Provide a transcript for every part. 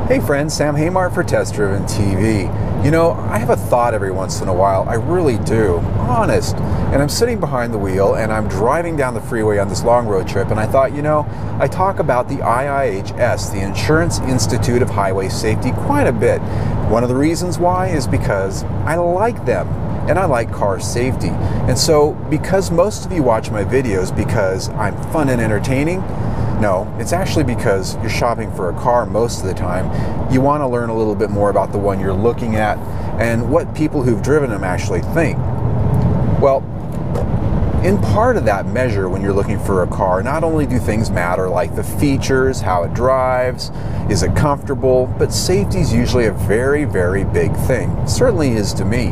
Hey friends, Sam Haymart for TestDrivenTV. You know, I have a thought every once in a while, I really do, honest. And I'm sitting behind the wheel and I'm driving down the freeway on this long road trip and I thought, you know, I talk about the IIHS, the Insurance Institute of Highway Safety, quite a bit. One of the reasons why is because I like them and I like car safety. And so, because most of you watch my videos because I'm fun and entertaining, no, it's actually because you're shopping for a car most of the time. You want to learn a little bit more about the one you're looking at and what people who've driven them actually think. Well, in part of that measure when you're looking for a car, not only do things matter like the features, how it drives, is it comfortable, but safety is usually a very, very big thing. It certainly is to me.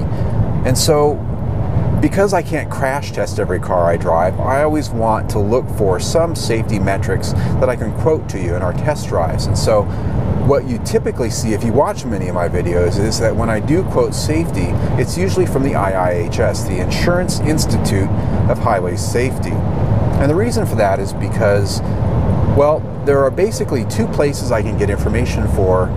And so, because I can't crash test every car I drive, I always want to look for some safety metrics that I can quote to you in our test drives. And so what you typically see if you watch many of my videos is that when I do quote safety, it's usually from the IIHS, the Insurance Institute of Highway Safety. And the reason for that is because, well, there are basically two places I can get information for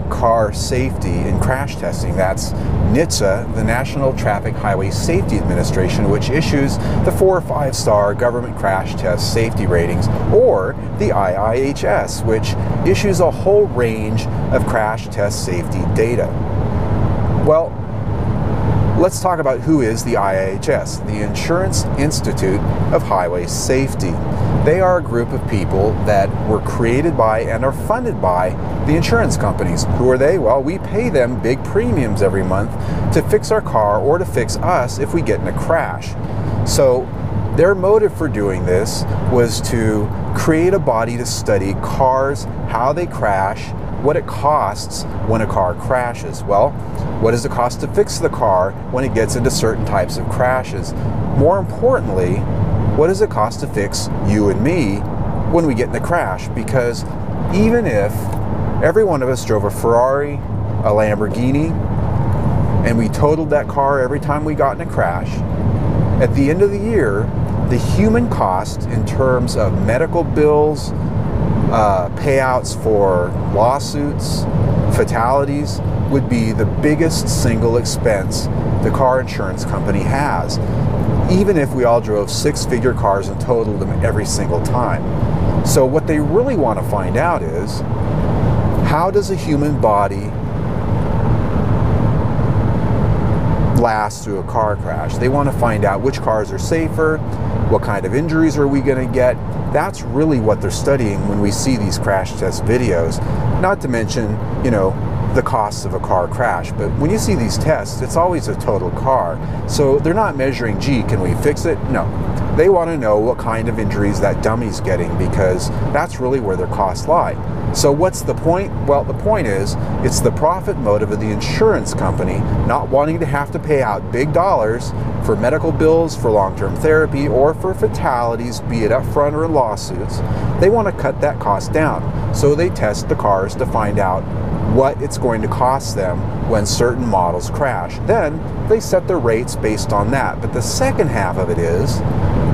car safety and crash testing. That's NHTSA, the National Traffic Highway Safety Administration, which issues the 4 or 5-star government crash test safety ratings, or the IIHS, which issues a whole range of crash test safety data. Well, let's talk about who is the IIHS, the Insurance Institute of Highway Safety. They are a group of people that were created by and are funded by the insurance companies. Who are they? Well, we pay them big premiums every month to fix our car or to fix us if we get in a crash. So their motive for doing this was to create a body to study cars, how they crash, what it costs when a car crashes. Well, what does it cost to fix the car when it gets into certain types of crashes? More importantly, what does it cost to fix you and me when we get in a crash? Because even if every one of us drove a Ferrari, a Lamborghini, and we totaled that car every time we got in a crash, at the end of the year, the human cost in terms of medical bills, payouts for lawsuits, fatalities, would be the biggest single expense the car insurance company has, even if we all drove 6-figure cars and totaled them every single time. So what they really want to find out is, how does a human body last through a car crash? They want to find out which cars are safer, what kind of injuries are we going to get. That's really what they're studying when we see these crash test videos. Not to mention, you know, the costs of a car crash. But when you see these tests, it's always a total car. So they're not measuring, gee, can we fix it? No. They want to know what kind of injuries that dummy's getting, because that's really where their costs lie. So what's the point? Well, the point is, it's the profit motive of the insurance company not wanting to have to pay out big dollars for medical bills, for long-term therapy, or for fatalities, be it up front or in lawsuits. They want to cut that cost down. So they test the cars to find out what it's going to cost them when certain models crash. Then they set their rates based on that. But the second half of it is,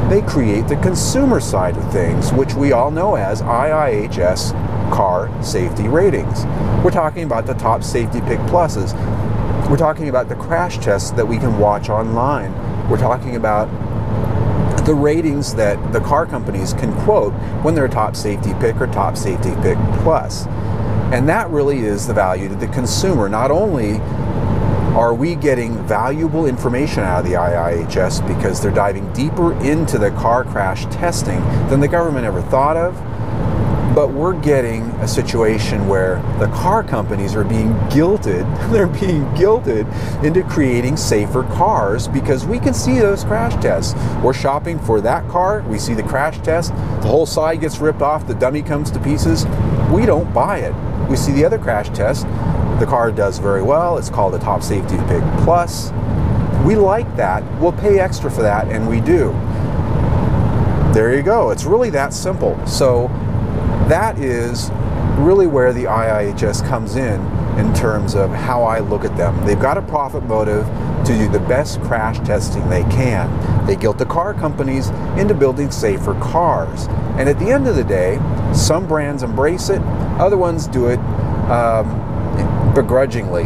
they create the consumer side of things, which we all know as IIHS car safety ratings. We're talking about the top safety pick pluses. We're talking about the crash tests that we can watch online. We're talking about the ratings that the car companies can quote when they're top safety pick or top safety pick plus. And that really is the value to the consumer. Not only are we getting valuable information out of the IIHS because they're diving deeper into the car crash testing than the government ever thought of, but we're getting a situation where the car companies are being guilted, they're being guilted into creating safer cars because we can see those crash tests. We're shopping for that car, we see the crash test, the whole side gets ripped off, the dummy comes to pieces, we don't buy it. We see the other crash test, the car does very well, it's called a top safety pick plus. We like that, we'll pay extra for that, and we do. There you go, it's really that simple. So that is really where the IIHS comes in terms of how I look at them. They've got a profit motive to do the best crash testing they can. They guilt the car companies into building safer cars. And at the end of the day, some brands embrace it, other ones do it begrudgingly.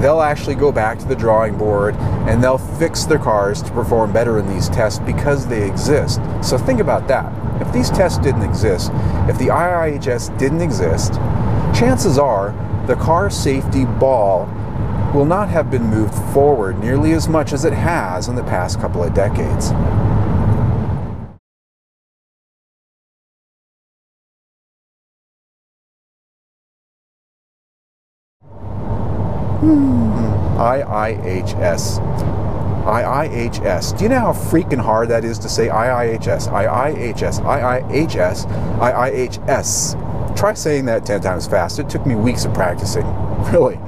They'll actually go back to the drawing board and they'll fix their cars to perform better in these tests because they exist. So think about that. If these tests didn't exist, if the IIHS didn't exist, chances are the car safety ball will not have been moved forward nearly as much as it has in the past couple of decades. IIHS. IIHS. Do you know how freaking hard that is to say? IIHS, IIHS, IIHS, IIHS. Try saying that 10 times fast. It took me weeks of practicing. Really.